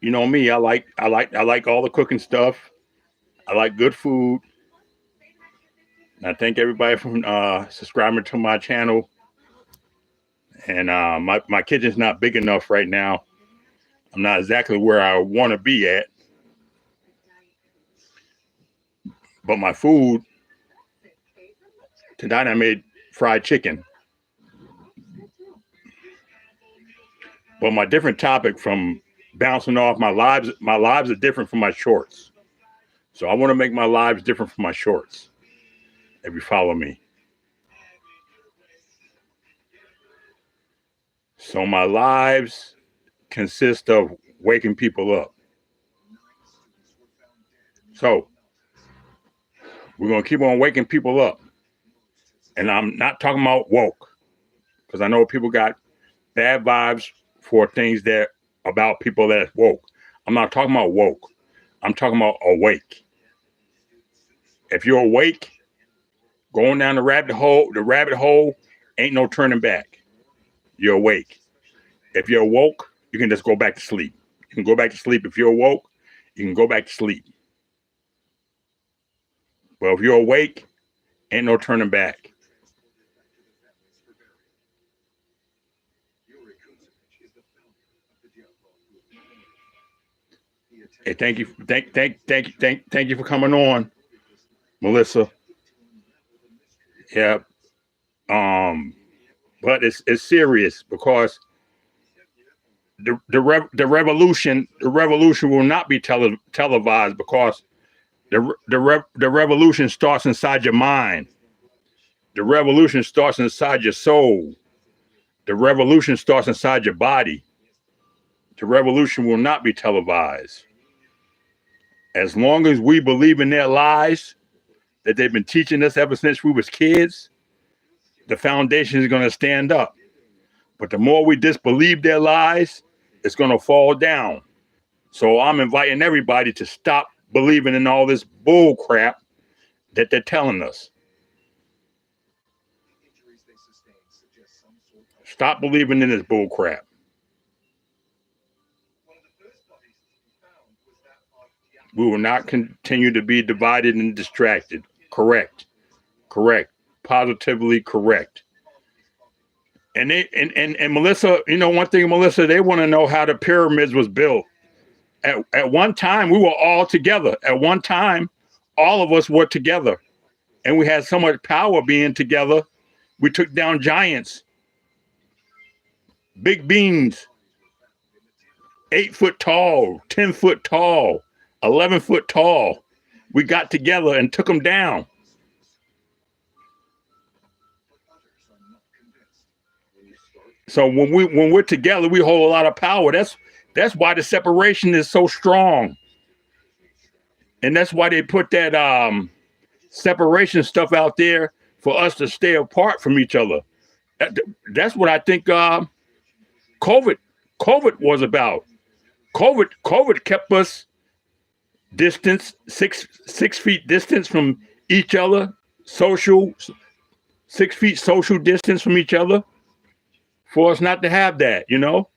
You know me. I like all the cooking stuff. I like good food. And I thank everybody for subscribing to my channel. And my kitchen's not big enough right now. I'm not exactly where I want to be at, but my food tonight I made fried chicken. But my different topic from bouncing off my lives are different from my shorts. So I want to make my lives different from my shorts. If you follow me. So my lives consist of waking people up. So we're going to keep on waking people up. And I'm not talking about woke, because I know people got bad vibes for things that about people that's woke. I'm not talking about woke. I'm talking about awake. If you're awake, going down the rabbit hole ain't no turning back. You're awake. If you're woke, you can just go back to sleep. You can go back to sleep. If you're woke, you can go back to sleep. Well, if you're awake, ain't no turning back. Hey, thank you for coming on, Melissa. Yeah. But it's serious, because the revolution will not be televised, because the revolution starts inside your mind. The revolution starts inside your soul. The revolution starts inside your body. The revolution will not be televised. As long as we believe in their lies that they've been teaching us ever since we was kids, the foundation is going to stand up. But the more we disbelieve their lies, it's going to fall down. So I'm inviting everybody to stop believing in all this bull crap that they're telling us. Stop believing in this bull crap. We will not continue to be divided and distracted. Correct. Positively correct. And Melissa, you know one thing, Melissa, they want to know how the pyramids was built. At one time, we were all together. At one time, all of us were together. And we had so much power being together. We took down giants. Big beings. 8 foot tall, 10 foot tall, 11 foot tall. We got together and took them down. So when we're together, we hold a lot of power. That's why the separation is so strong. And that's why they put that separation stuff out there for us to stay apart from each other. That's what I think COVID was about. COVID kept us distance, six feet distance from each other, 6 feet social distance from each other, for us not to have that, you know?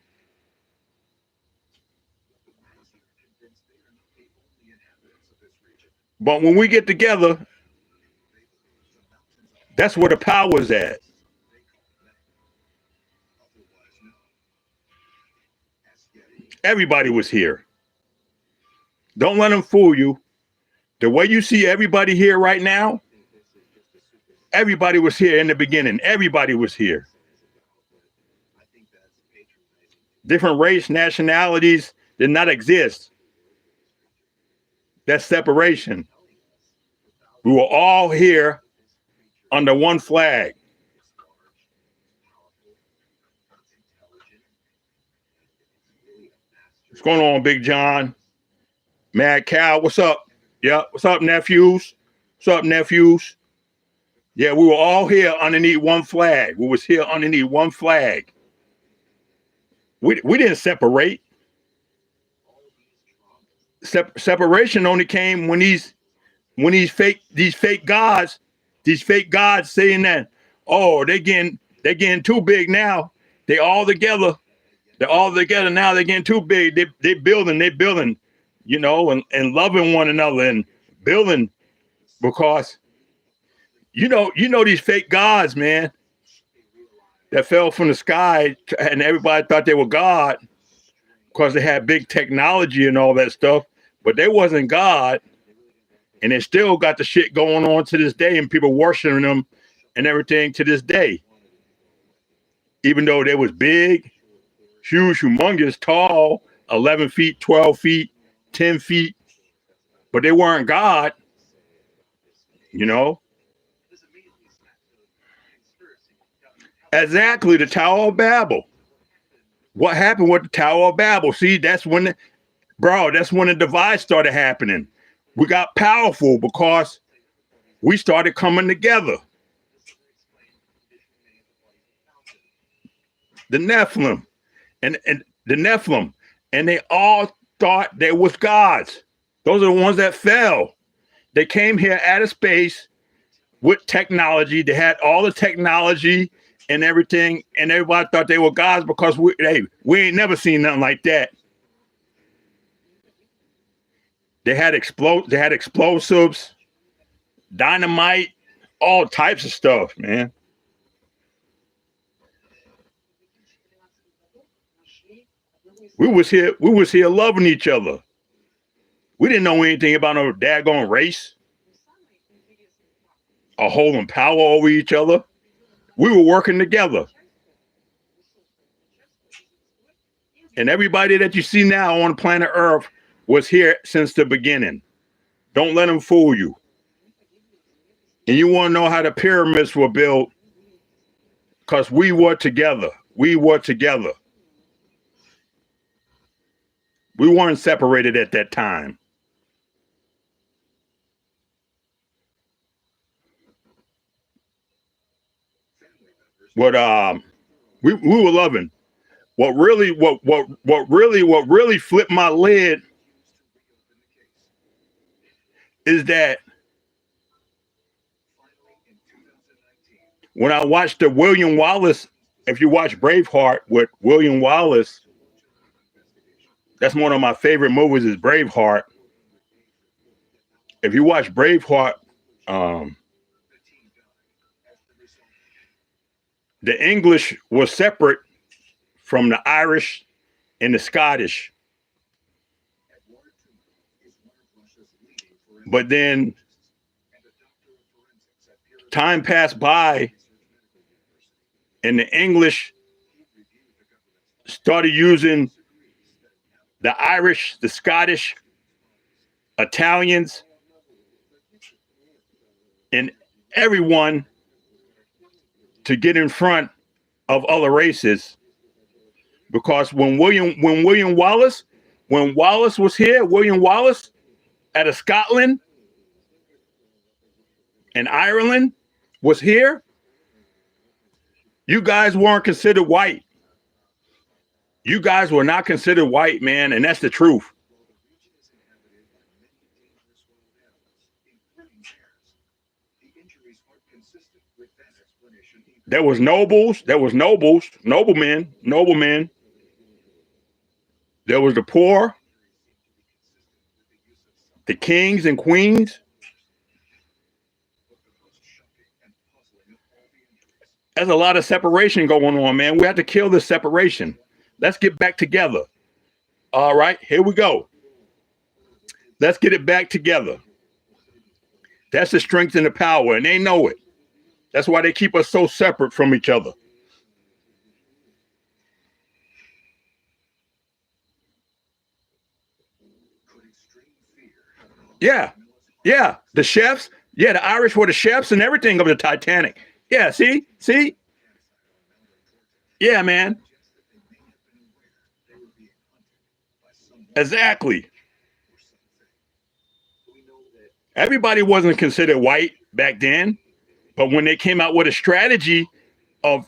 But when we get together, that's where the power's at. Everybody was here. Don't let them fool you. The way you see everybody here right now, everybody was here in the beginning. Everybody was here. Different race, nationalities did not exist. That's separation. We were all here under one flag. What's going on, Big John? Mad Cow, what's up? Yeah, what's up, nephews? What's up, nephews? Yeah, we were all here underneath one flag. We was here underneath one flag. We didn't separate. Separation only came when these fake gods saying that, oh, they're getting too big now. They all together. They're all together now. They're getting too big. They building, you know, and loving one another and building because you know these fake gods, man, that fell from the sky and everybody thought they were God because they had big technology and all that stuff, but they wasn't God, and they still got the shit going on to this day, and people worshiping them and everything to this day, even though they was big, huge, humongous, tall, 11 feet, 12 feet, 10 feet, but they weren't God, you know? Exactly, the Tower of Babel. What happened with the Tower of Babel? See, that's when the divide started happening. We got powerful because we started coming together. The Nephilim and the Nephilim, and they all thought they was gods. Those are the ones that fell. They came here out of space with technology. They had all the technology and everything, and everybody thought they were gods because we ain't never seen nothing like that. They had explosives, dynamite, all types of stuff, man. We was here loving each other. We didn't know anything about no daggone race or holding power over each other. We were working together. And everybody that you see now on planet Earth was here since the beginning. Don't let them fool you. And you want to know how the pyramids were built? Because we were together. We were together. We weren't separated at that time. What we were loving. What really flipped my lid is that when I watched the William Wallace, if you watch Braveheart with William Wallace, that's one of my favorite movies is Braveheart. If you watch Braveheart, the English was separate from the Irish and the Scottish. But then time passed by and the English started using the Irish, the Scottish, Italians, and everyone to get in front of other races. Because when Wallace was here, William Wallace out of Scotland and Ireland was here, you guys weren't considered white. You guys were not considered white, man, and that's the truth. There was noblemen. There was the poor, the kings and queens. There's a lot of separation going on, man. We have to kill this separation. Let's get back together. All right, here we go. Let's get it back together. That's the strength and the power, and they know it. That's why they keep us so separate from each other. Yeah. The chefs. Yeah, the Irish were the chefs and everything of the Titanic. Yeah, see? Yeah, man. Exactly. Everybody wasn't considered white back then, but when they came out with a strategy of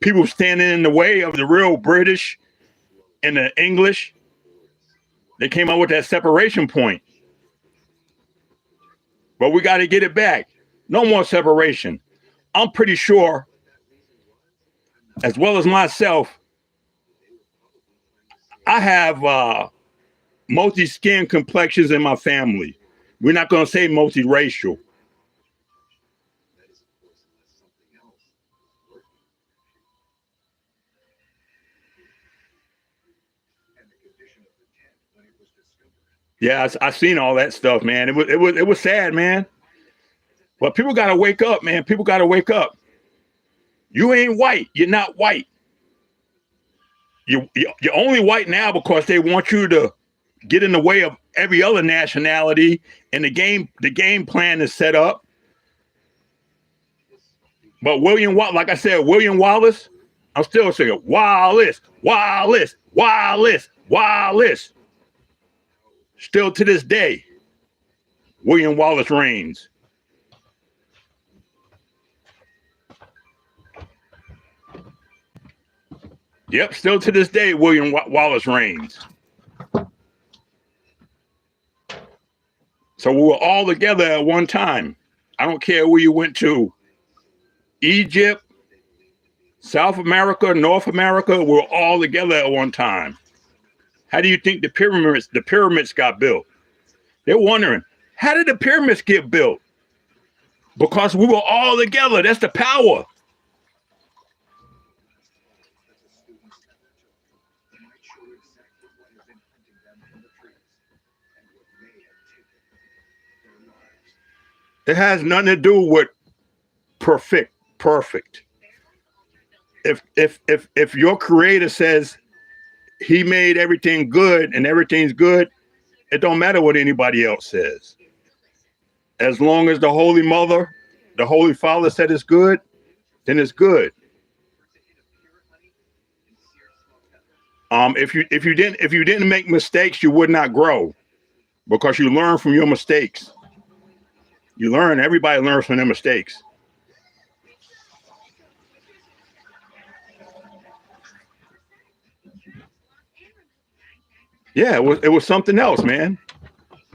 people standing in the way of the real British and the English, they came out with that separation point. But we got to get it back. No more separation. I'm pretty sure, as well as myself, I have multi-skin complexions in my family. We're not going to say multiracial. Yeah, I seen all that stuff, man. It was sad, man. But people got to wake up, man. People got to wake up. You ain't white. You're not white. You're only white now because they want you to get in the way of every other nationality, and the game plan is set up. But like I said, William Wallace, I'm still saying Wallace, Wallace, Wallace, Wallace. Still to this day, William Wallace reigns. Yep, still to this day, William Wallace reigns. So we were all together at one time. I don't care where you went to. Egypt, South America, North America, we're all together at one time. How do you think the pyramids got built? They're wondering, how did the pyramids get built? Because we were all together. That's the power. It has nothing to do with perfect. If your creator says he made everything good and everything's good, it don't matter what anybody else says. As long as the Holy Mother, the Holy Father said it's good, then it's good. If you didn't make mistakes, you would not grow, because you learn from your mistakes. You learn. Everybody learns from their mistakes. Yeah, it was something else, man.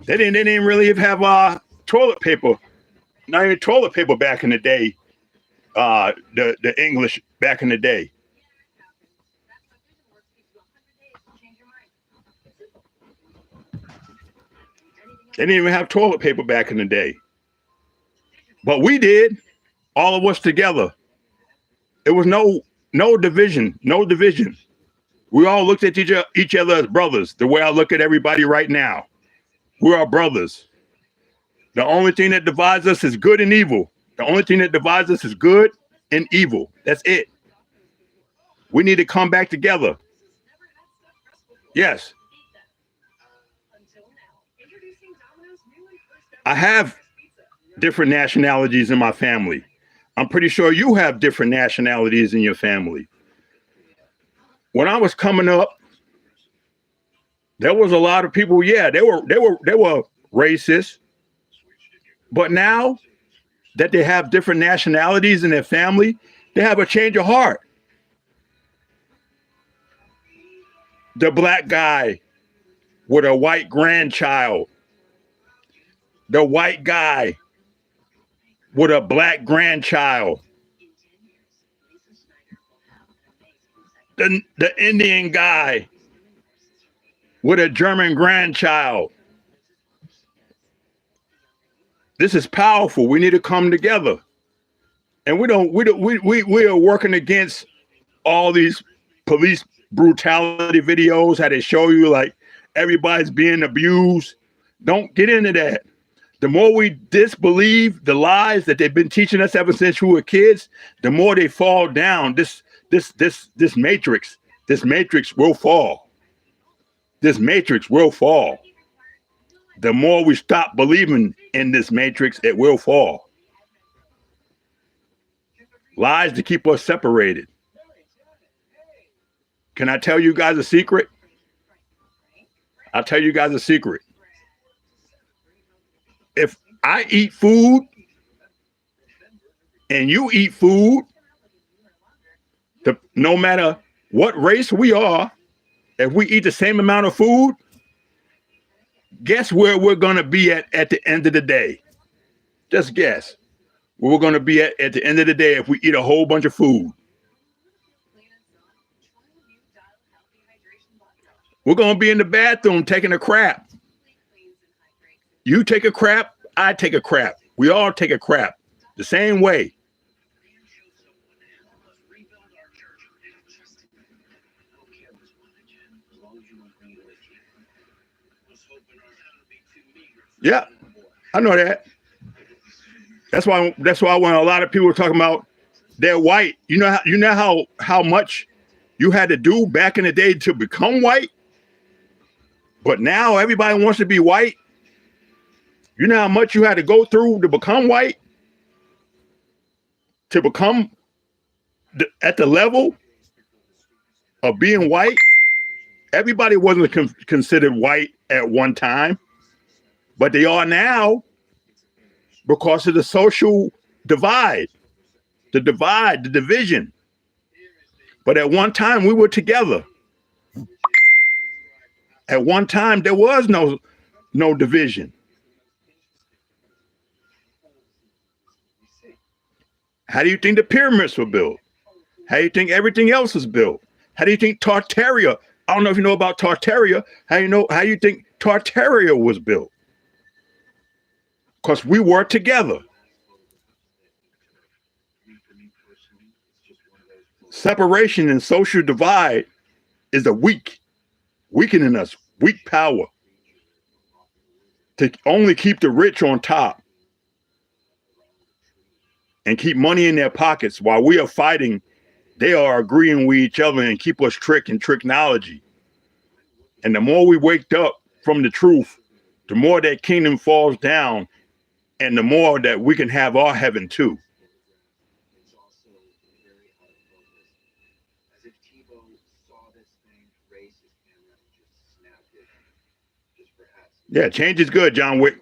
They didn't really have toilet paper. Not even toilet paper back in the day. The English back in the day. They didn't even have toilet paper back in the day. But we did, all of us together. It was no division. We all looked at each other as brothers, the way I look at everybody right now. We are brothers. The only thing that divides us is good and evil. The only thing that divides us is good and evil. That's it. We need to come back together. Yes. I have different nationalities in my family. I'm pretty sure you have different nationalities in your family. When I was coming up, there was a lot of people, yeah, they were racist. But now that they have different nationalities in their family, they have a change of heart. The black guy with a white grandchild. The white guy with a black grandchild. The Indian guy with a German grandchild. This is powerful. We need to come together. And we are working against all these police brutality videos, how they show you like everybody's being abused. Don't get into that. The more we disbelieve the lies that they've been teaching us ever since we were kids, the more they fall down. This matrix will fall. This matrix will fall. The more we stop believing in this matrix, it will fall. Lies to keep us separated. Can I tell you guys a secret? I'll tell you guys a secret. If I eat food and you eat food, no matter what race we are, if we eat the same amount of food, guess where we're going to be at the end of the day? Just guess where we're going to be at the end of the day if we eat a whole bunch of food. We're going to be in the bathroom taking a crap. You take a crap, I take a crap. We all take a crap the same way. Yeah, I know that. That's why when a lot of people are talking about they're white, you know how much you had to do back in the day to become white, but now everybody wants to be white. You know how much you had to go through to become white, to become at the level of being white. Everybody wasn't considered white at one time, but they are now because of the social divide, the division. But at one time we were together. At one time there was no division. How do you think the pyramids were built? How do you think everything else was built? How do you think Tartaria? I don't know if you know about Tartaria. How you think Tartaria was built? Because we were together. Separation and social divide is weakening us, weak power to only keep the rich on top and keep money in their pockets while we are fighting. They are agreeing with each other and keep us tricked and technology. And the more we wake up from the truth, the more that kingdom falls down and the more that we can have our heaven too. Yeah, change is good, John Wick.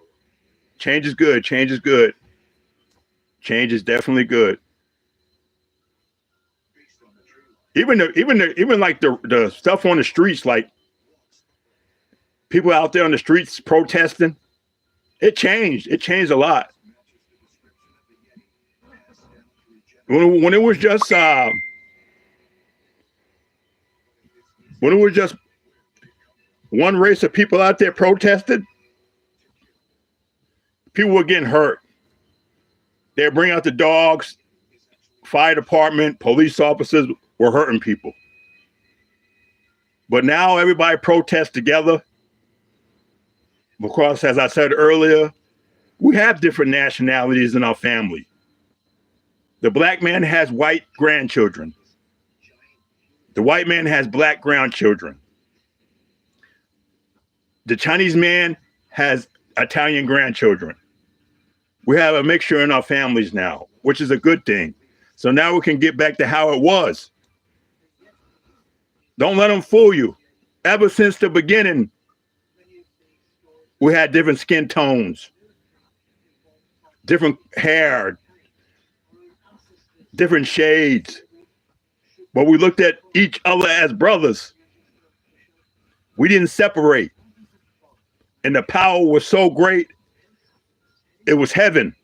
Change is good. Change is good. Change is definitely good. Even like the stuff on the streets, like people out there on the streets protesting, it changed. It changed a lot. When it was just one race of people out there protested, people were getting hurt. They'd bring out the dogs, fire department, police officers were hurting people. But now everybody protests together because, as I said earlier, we have different nationalities in our family. The black man has white grandchildren. The white man has black grandchildren. The Chinese man has Italian grandchildren. We have a mixture in our families now, which is a good thing. So now we can get back to how it was. Don't let them fool you. Ever since the beginning, we had different skin tones, different hair, different shades. But we looked at each other as brothers. We didn't separate. And the power was so great, it was heaven.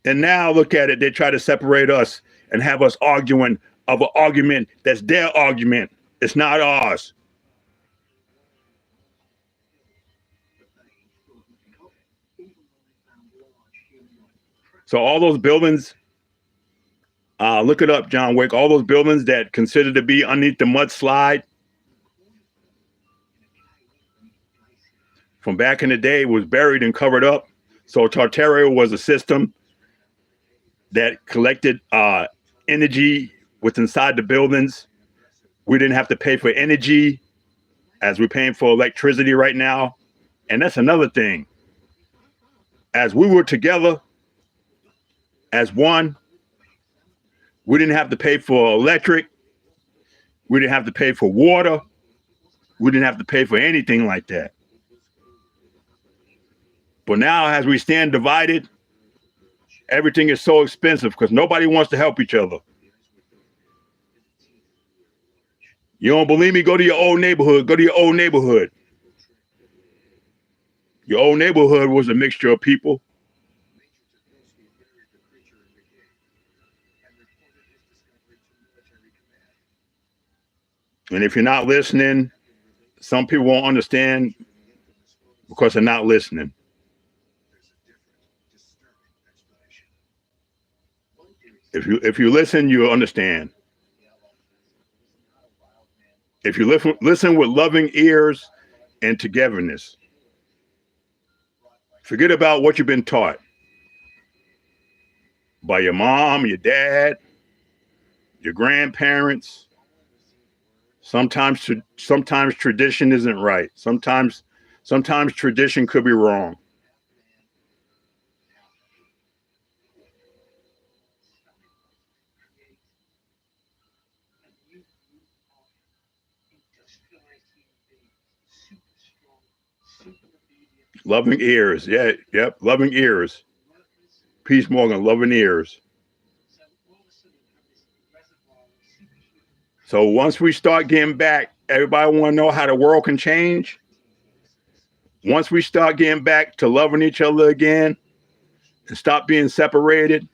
And now look at it, they try to separate us and have us arguing of an argument that's their argument. It's not ours. So all those buildings, look it up, John Wick, all those buildings that considered to be underneath the mudslide from back in the day was buried and covered up. So Tartaria was a system that collected energy within inside the buildings. We didn't have to pay for energy as we're paying for electricity right now. And that's another thing. As we were together as one, we didn't have to pay for electric. We didn't have to pay for water. We didn't have to pay for anything like that. But now, as we stand divided, everything is so expensive because nobody wants to help each other. You don't believe me? Go to your old neighborhood. Go to your old neighborhood. Your old neighborhood was a mixture of people. And if you're not listening, some people won't understand because they're not listening. If you listen, you'll understand. If you listen with loving ears and togetherness, forget about what you've been taught by your mom, your dad, your grandparents. Sometimes tradition isn't right. Sometimes tradition could be wrong. Loving ears. Yeah, yep, loving ears. Peace Morgan, loving ears. So once we start getting back, everybody want to know how the world can change. Once we start getting back to loving each other again and stop being separated,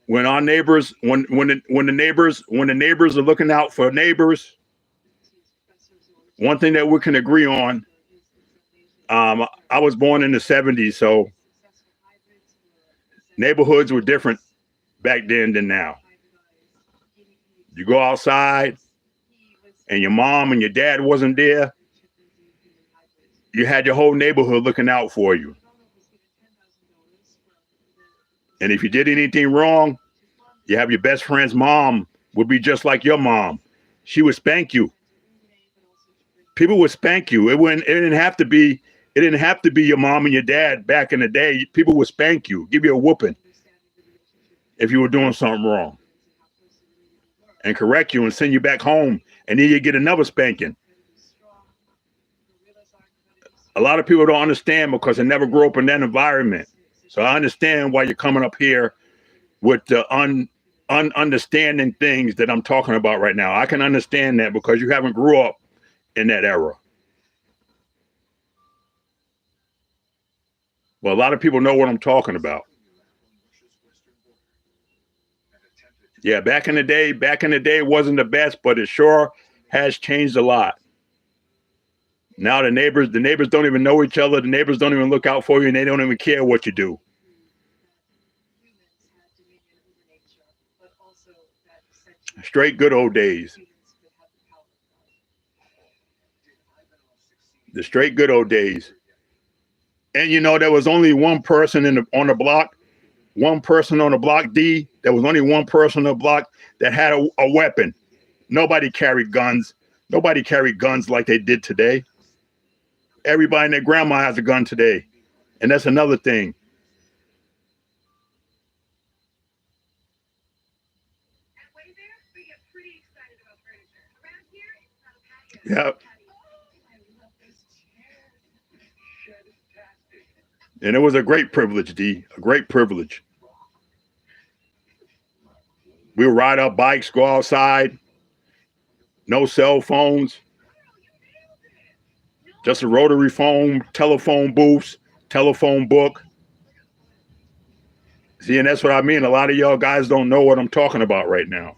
when our neighbors, when the neighbors are looking out for neighbors, one thing that we can agree on. I was born in the '70s, so neighborhoods were different back then than now. You go outside, and your mom and your dad wasn't there. You had your whole neighborhood looking out for you. And if you did anything wrong, you have your best friend's mom would be just like your mom. She would spank you. People would spank you. It didn't have to be. It didn't have to be your mom and your dad back in the day. People would spank you, give you a whooping if you were doing something wrong, and correct you and send you back home, and then you get another spanking. A lot of people don't understand because they never grew up in that environment. So I understand why you're coming up here with the understanding things that I'm talking about right now. I can understand that because you haven't grew up in that era. Well, a lot of people know what I'm talking about. Yeah, back in the day, it wasn't the best, but it sure has changed a lot. Now the neighbors don't even know each other. The neighbors don't even look out for you, and they don't even care what you do. Straight good old days. The straight good old days. And you know, there was only one person on the block, one person on the block D. There was only one person on the block that had a weapon. Nobody carried guns. Nobody carried guns like they did today. Everybody and their grandma has a gun today. And that's another thing. Yeah. And it was a great privilege, D. A great privilege. We would ride our bikes, go outside, no cell phones, just a rotary phone, telephone booths, telephone book. See, and that's what I mean. A lot of y'all guys don't know what I'm talking about right now.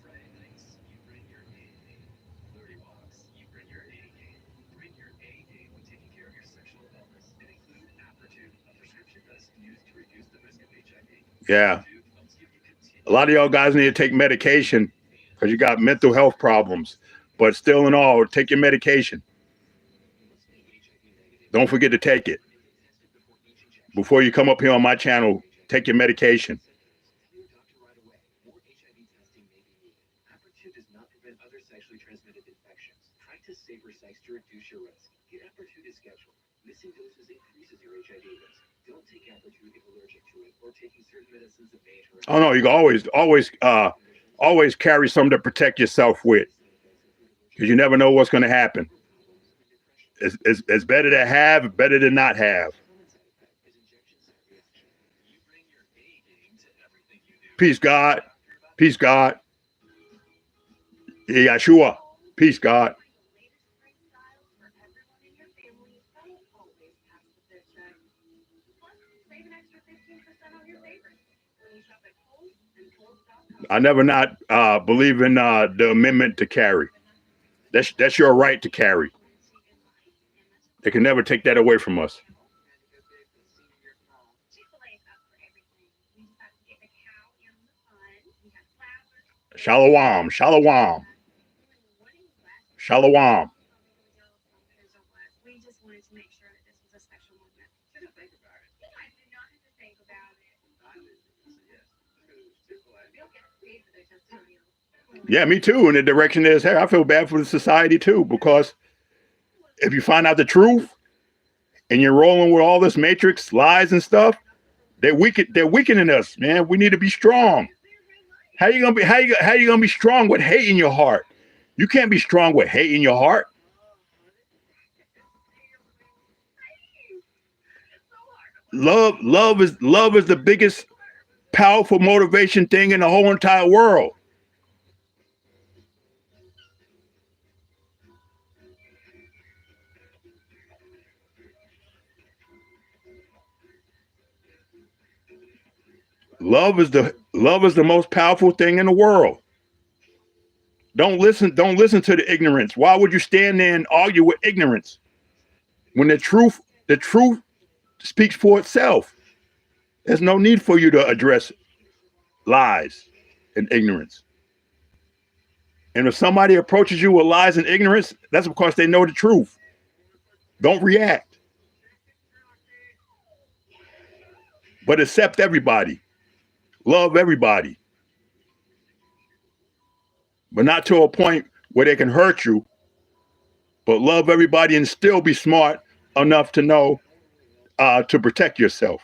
Yeah. A lot of y'all guys need to take medication because you got mental health problems. But still in all, take your medication. Don't forget to take it. Before you come up here on my channel, take your medication. Oh no, you can always carry something to protect yourself with, because you never know what's going to happen. It's better to have, better to not have. Peace, God. Peace, God. Yeshua. Peace, God. I never not believe in the amendment to carry. That's your right to carry. They can never take that away from us. Shalom, shalom, shalom. Yeah, me too. And the direction is, hey, I feel bad for the society too, because if you find out the truth and you're rolling with all this matrix lies and stuff, they're weakening us, man. We need to be strong. How you gonna be strong with hate in your heart? You can't be strong with hate in your heart. Love is the biggest powerful motivation thing in the whole entire world. Love is the most powerful thing in the world. Don't listen to the ignorance. Why would you stand there and argue with ignorance when the truth speaks for itself? There's no need for you to address lies and ignorance. And if somebody approaches you with lies and ignorance, that's because they know the truth. Don't react. But accept everybody. Love everybody. But not to a point where they can hurt you. But love everybody and still be smart enough to know to protect yourself.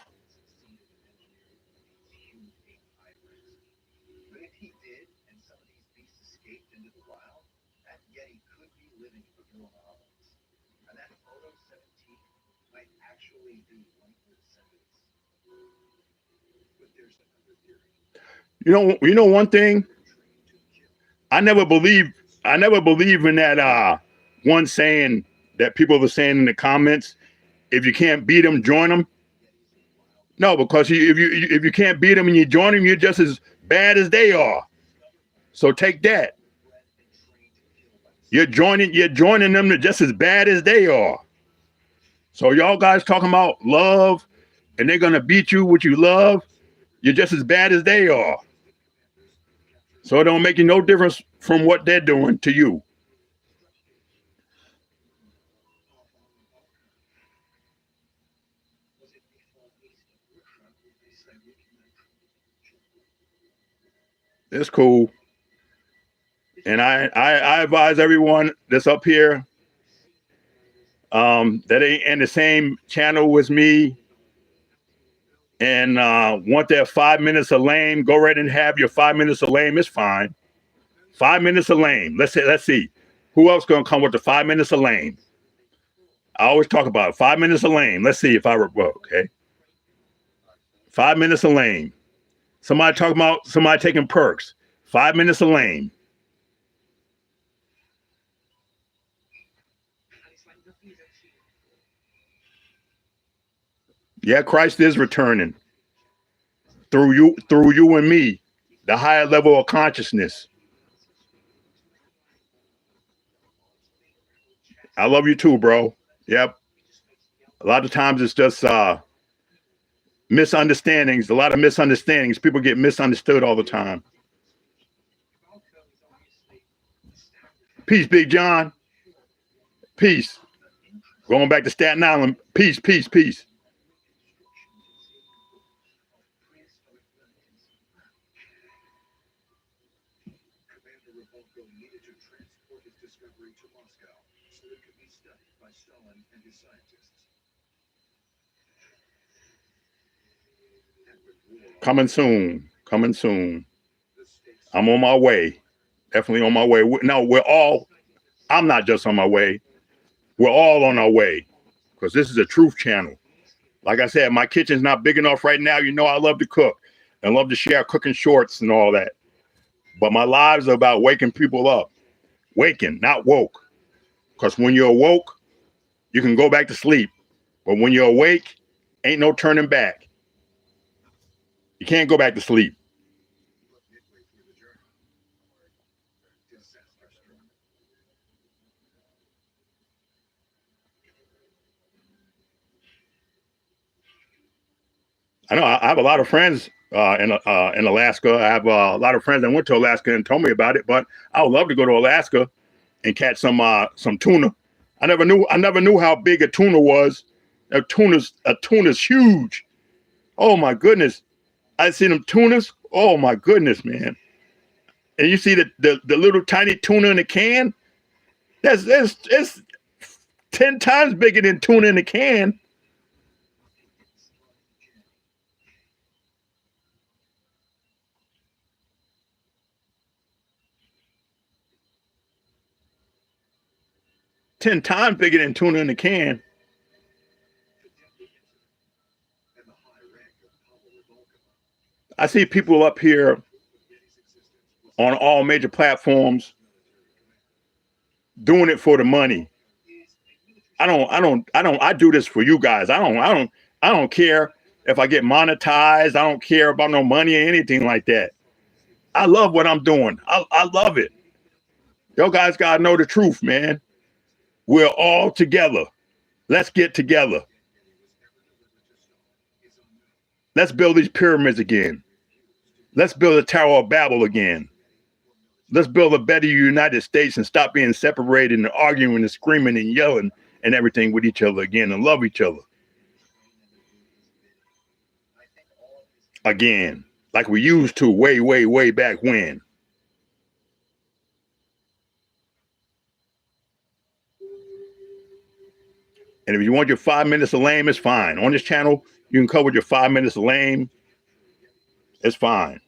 You know one thing? I never believe in that one saying that people are saying in the comments, if you can't beat them, join them. No, because if you can't beat them and you join them, you're just as bad as they are. So take that. You're joining them to just as bad as they are. So y'all guys talking about love and they're gonna beat you with you love, you're just as bad as they are. So it don't make you no difference from what they're doing to you. It's cool. And I advise everyone that's up here that ain't in the same channel as me and want their 5 minutes of lame, go right and have your 5 minutes of lame. It's fine. 5 minutes of lame. Let's see. Who else gonna come with the 5 minutes of lame? I always talk about it. 5 minutes of lame. Let's see if okay. 5 minutes of lame. Somebody talking about somebody taking perks. 5 minutes of lame. Yeah, Christ is returning through you and me, the higher level of consciousness. I love you too, bro. Yep. A lot of times it's just misunderstandings. A lot of misunderstandings. People get misunderstood all the time. Peace, Big John. Peace. Going back to Staten Island. Peace, peace, peace. Coming soon. Coming soon. I'm on my way. Definitely on my way. I'm not just on my way. We're all on our way because this is a truth channel. Like I said, my kitchen's not big enough right now. You know, I love to cook and love to share cooking shorts and all that. But my lives are about waking people up. Waking, not woke. Because when you're woke, you can go back to sleep. But when you're awake, ain't no turning back. You can't go back to sleep. I know I have a lot of friends in Alaska. I have a lot of friends that went to Alaska and told me about it. But I would love to go to Alaska and catch some tuna. I never knew how big a tuna was. A tuna's huge. Oh my goodness! I see them tunas. Oh my goodness, man! And you see the little tiny tuna in the can. That's it's 10 times bigger than tuna in the can. 10 times bigger than tuna in the can. I see people up here on all major platforms doing it for the money. I do this for you guys. I don't care if I get monetized. I don't care about no money or anything like that. I love what I'm doing. I love it. Yo guys gotta know the truth, man. We're all together. Let's get together. Let's build these pyramids again. Let's build the Tower of Babel again. Let's build a better United States and stop being separated and arguing and screaming and yelling and everything with each other again and love each other again, like we used to way, way, way back when. And if you want your 5 minutes of lame, it's fine. On this channel, you can cover your 5 minutes of lame. It's fine.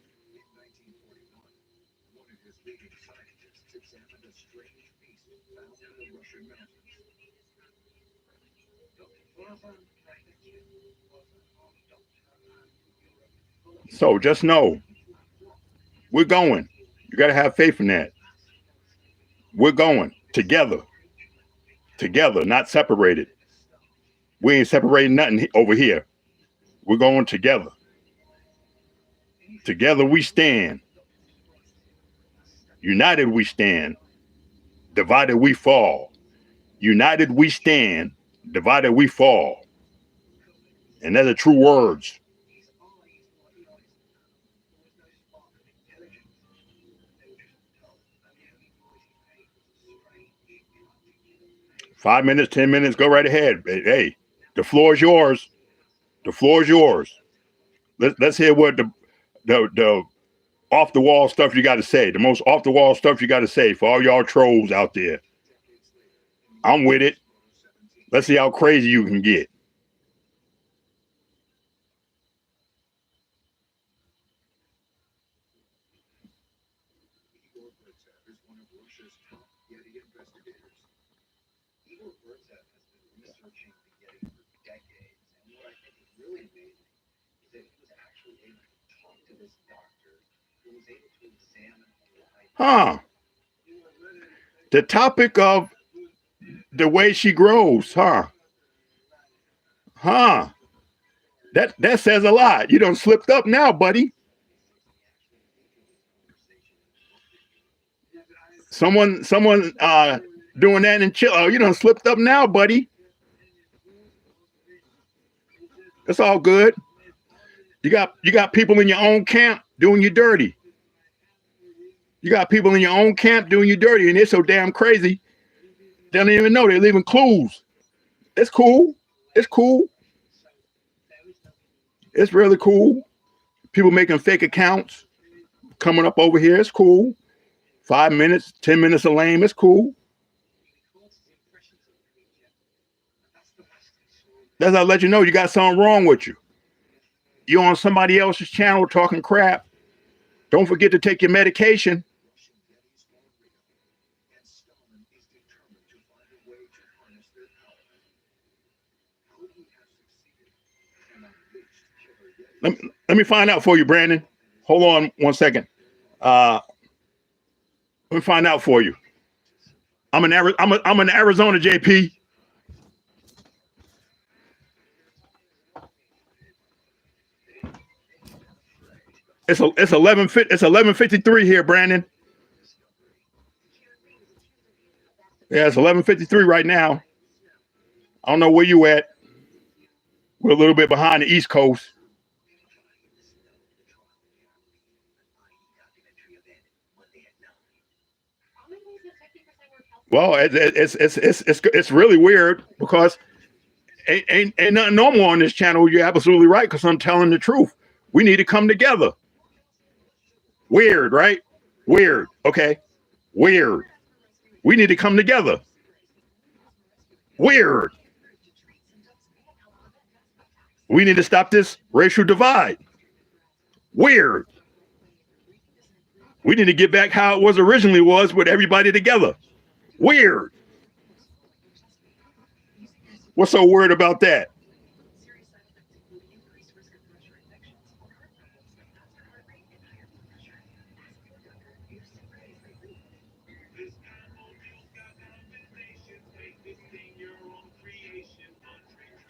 So just know, we're going. You got to have faith in that. We're going together, not separated. We ain't separating nothing over here. We're going together. Together we stand. United we stand. Divided we fall. United we stand. Divided we fall. And those are true words. Five minutes, 10 minutes, go right ahead. Hey, the floor is yours. The floor is yours. Let's hear what the off the wall stuff you got to say. The most off the wall stuff you got to say for all y'all trolls out there. I'm with it. Let's see how crazy you can get. Huh. The topic of the way she grows, huh? Huh. That says a lot. You done slipped up now, buddy. Someone doing that and chill. Oh, you done slipped up now, buddy. It's all good. You got people in your own camp doing you dirty. You got people in your own camp doing you dirty, and they're so damn crazy. They don't even know they're leaving clues. It's cool. It's cool. It's really cool. People making fake accounts, coming up over here. It's cool. 5 minutes, 10 minutes of lame. It's cool. That's how I let you know you got something wrong with you. You're on somebody else's channel talking crap. Don't forget to take your medication. Let me find out for you, Brandon. Hold on 1 second. Let me find out for you. I'm in Arizona, JP. It's 11:53 here, Brandon. Yeah, it's 11:53 right now. I don't know where you at. We're a little bit behind the East Coast. Well, it's really weird because ain't nothing normal on this channel. You're absolutely right because I'm telling the truth. We need to come together. Weird, right? Weird. Okay. Weird. We need to come together. Weird. We need to stop this racial divide. Weird. We need to get back how it was originally was with everybody together. Weird. What's so weird about that?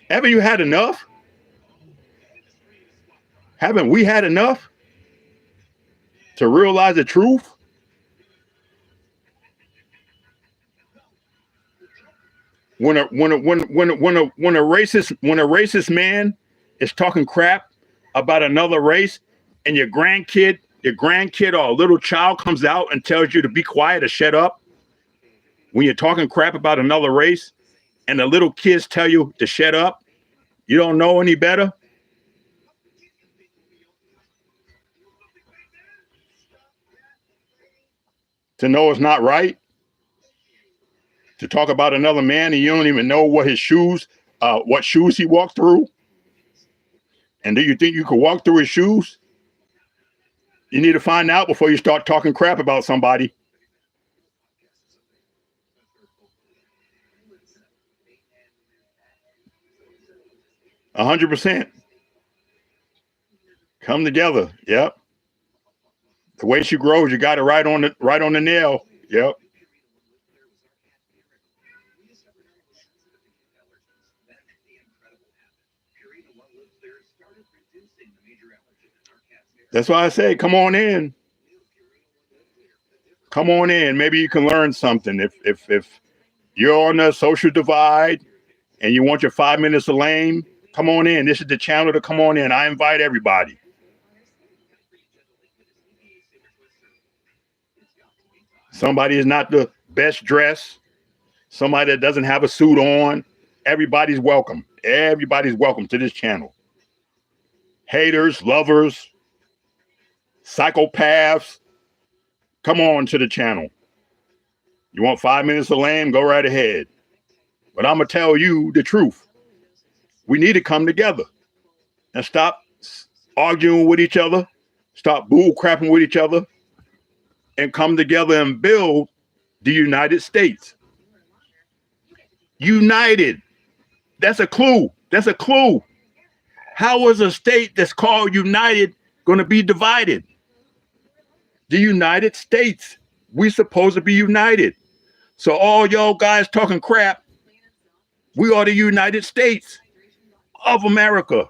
Haven't you had enough? Haven't we had enough to realize the truth? When a racist man is talking crap about another race, and your grandkid or a little child comes out and tells you to be quiet or shut up, when you're talking crap about another race, and the little kids tell you to shut up, you don't know any better. To know it's not right. To talk about another man and you don't even know what shoes he walked through. And do you think you could walk through his shoes? You need to find out before you start talking crap about somebody. %. Come together. Yep. The way she grows, you got it right on the nail. Yep. That's why I say, come on in. Come on in. Maybe you can learn something. If you're on the social divide and you want your 5 minutes of lame, come on in. This is the channel to come on in. I invite everybody. Somebody is not the best dressed. Somebody that doesn't have a suit on. Everybody's welcome. Everybody's welcome to this channel. Haters, lovers, psychopaths, come on to the channel. You want 5 minutes of lame? Go right ahead. But I'm going to tell you the truth. We need to come together and stop arguing with each other, stop bull crapping with each other, and come together and build the United States. United. That's a clue. That's a clue. How is a state that's called United going to be divided? The United States. We're supposed to be united. So all y'all guys talking crap, we are the United States of America.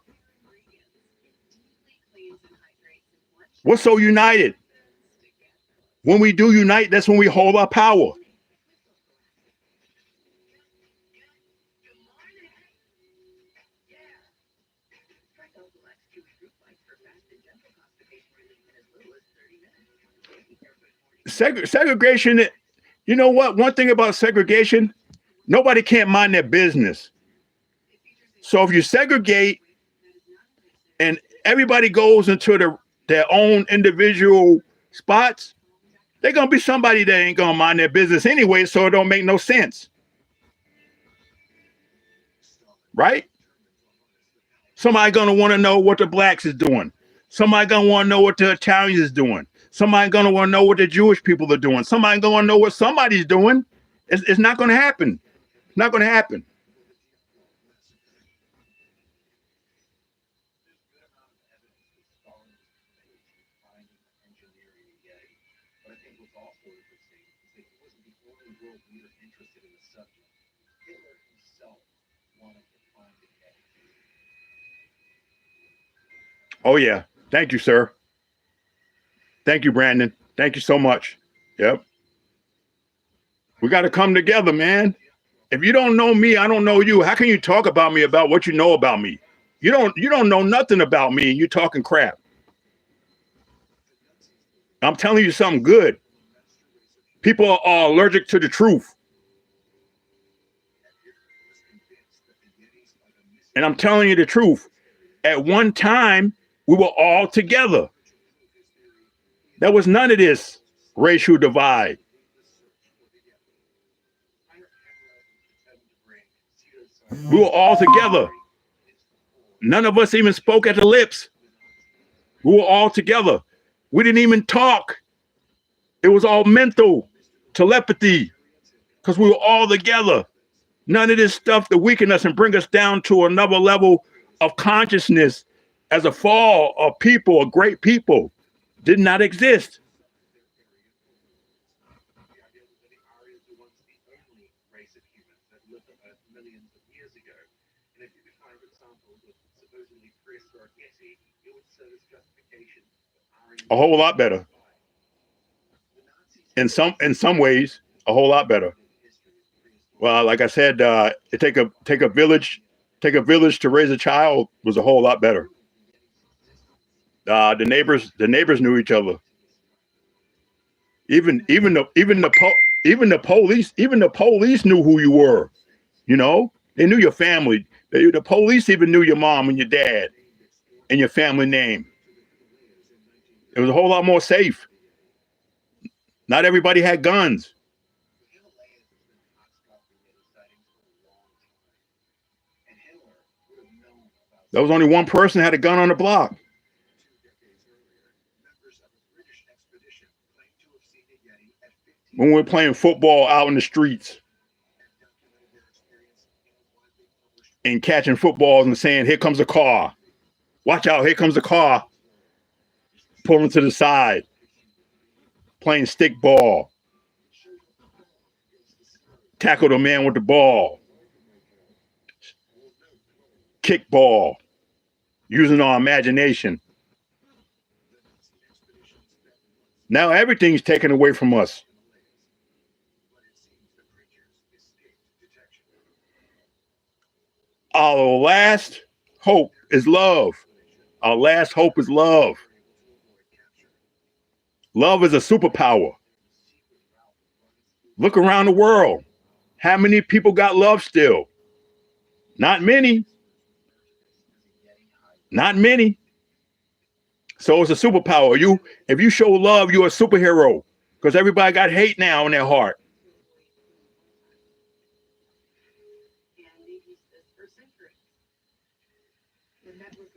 What's so united? When we do unite, that's when we hold our power. Segregation, you know what? One thing about segregation, nobody can't mind their business. So if you segregate and everybody goes into their own individual spots, they're going to be somebody that ain't going to mind their business anyway, so it don't make no sense. Right? Somebody going to want to know what the blacks is doing. Somebody going to want to know what the Italians is doing. Somebody going to want to know what the Jewish people are doing. Somebody going to know what somebody's doing. It's not going to happen. It's not going to happen. Oh, yeah. Thank you, sir. Thank you, Brandon. Thank you so much. Yep. We got to come together, man. If you don't know me, I don't know you. How can you talk about me about what you know about me? You don't know nothing about me and you're talking crap. I'm telling you something good. People are allergic to the truth. And I'm telling you the truth. At one time, we were all together. There was none of this racial divide. We were all together. None of us even spoke at the lips. We were all together. We didn't even talk. It was all mental telepathy because we were all together. None of this stuff to weaken us and bring us down to another level of consciousness as a fall of people, a great people, did not exist. A whole lot better. In some ways, a whole lot better. Well, like I said, it take a village to raise a child was a whole lot better. The neighbors knew each other. Even the police knew who you were. You know, they knew your family. The police even knew your mom and your dad and your family name. It was a whole lot more safe. Not everybody had guns. There was only one person that had a gun on the block. When we were playing football out in the streets and catching footballs and saying, "Here comes a car. Watch out, here comes a car." Pulling to the side. Playing stick ball. Tackle the man with the ball. Kick ball. Using our imagination. Now everything's taken away from us. Our last hope is love. Our last hope is love. Love is a superpower. Look around the world. How many people got love still? Not many. Not many. So it's a superpower. If you show love, you're a superhero. Because everybody got hate now in their heart.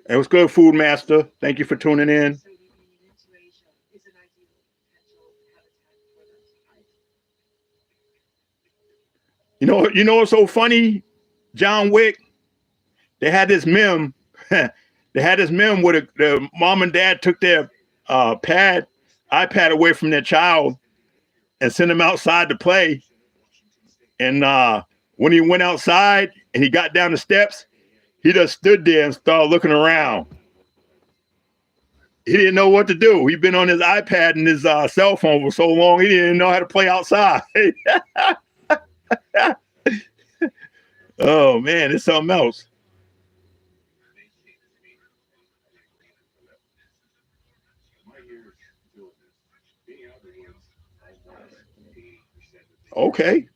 It was good, Food Master. Thank you for tuning in. You know what's so funny? John Wick, they had this meme. They had this meme where the mom and dad took their iPad away from their child and sent him outside to play. And when he went outside and he got down the steps, he just stood there and started looking around. He didn't know what to do. He'd been on his iPad and his cell phone for so long, he didn't know how to play outside. Oh, man, it's something else. Okay.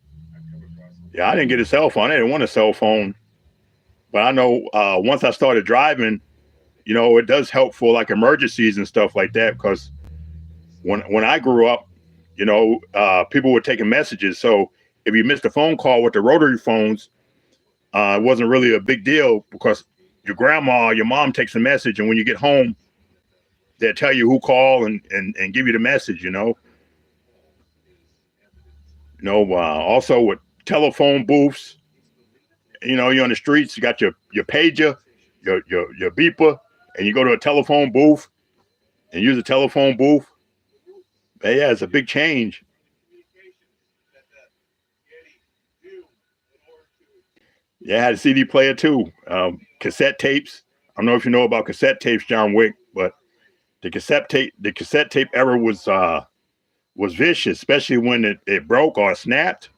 Yeah, I didn't get a cell phone. I didn't want a cell phone. But I know once I started driving, it does help for like emergencies and stuff like that. Because when I grew up, people were taking messages. So if you missed a phone call with the rotary phones, it wasn't really a big deal because your grandma, your mom takes a message. And when you get home, they'll tell you who called and give you the message, Also with telephone booths, you're on the streets, you got your pager, your beeper, and you go to a telephone booth and use a telephone booth. But yeah, it's a big change. Yeah, I had a CD player too. Cassette tapes. I don't know if you know about cassette tapes, John Wick, but the cassette tape era was vicious, especially when it broke or snapped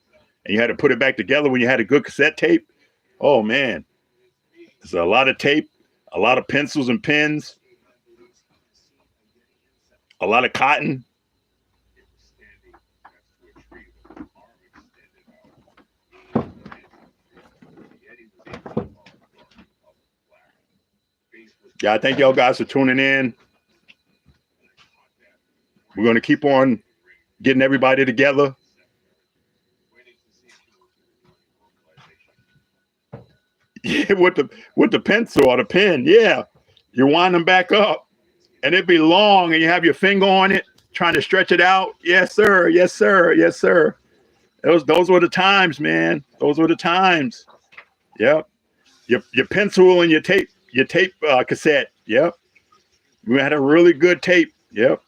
and you had to put it back together when you had a good cassette tape. Oh man, it's a lot of tape, a lot of pencils and pens, a lot of cotton. Yeah, I thank y'all guys for tuning in. We're going to keep on getting everybody together. Yeah, with the pencil or the pen. Yeah, you wind them back up, and it'd be long, and you have your finger on it, trying to stretch it out. Yes, sir. Yes, sir. Yes, sir. Those were the times, man. Those were the times. Yep. Your pencil and your tape cassette. Yep. We had a really good tape. Yep.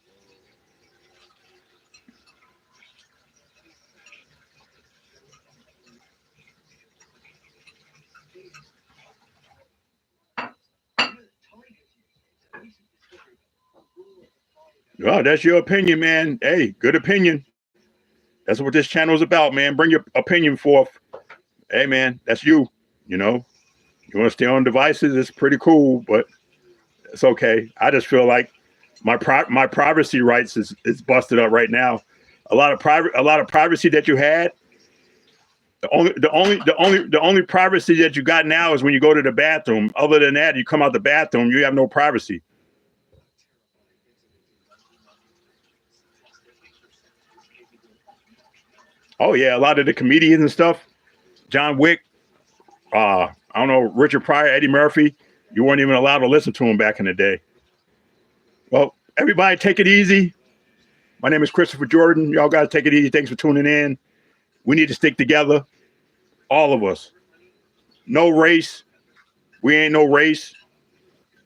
Well, that's your opinion, man. Hey, good opinion. That's what this channel is about, man. Bring your opinion forth. Hey, man, that's you. You know, you want to stay on devices, it's pretty cool, but it's okay. I just feel like my privacy rights is busted up right now. A lot of privacy that you had. The only privacy that you got now is when you go to the bathroom. Other than that, you come out the bathroom, you have no privacy. Oh yeah, a lot of the comedians and stuff. John Wick, I don't know, Richard Pryor, Eddie Murphy. You weren't even allowed to listen to him back in the day. Well, everybody take it easy. My name is Christopher Jordan. Y'all got to take it easy. Thanks for tuning in. We need to stick together. All of us. No race. We ain't no race.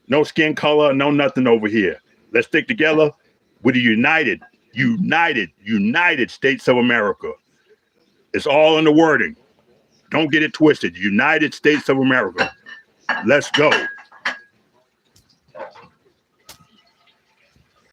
No skin color. No nothing over here. Let's stick together with the United States of America. It's all in the wording. Don't get it twisted. United States of America. Let's go.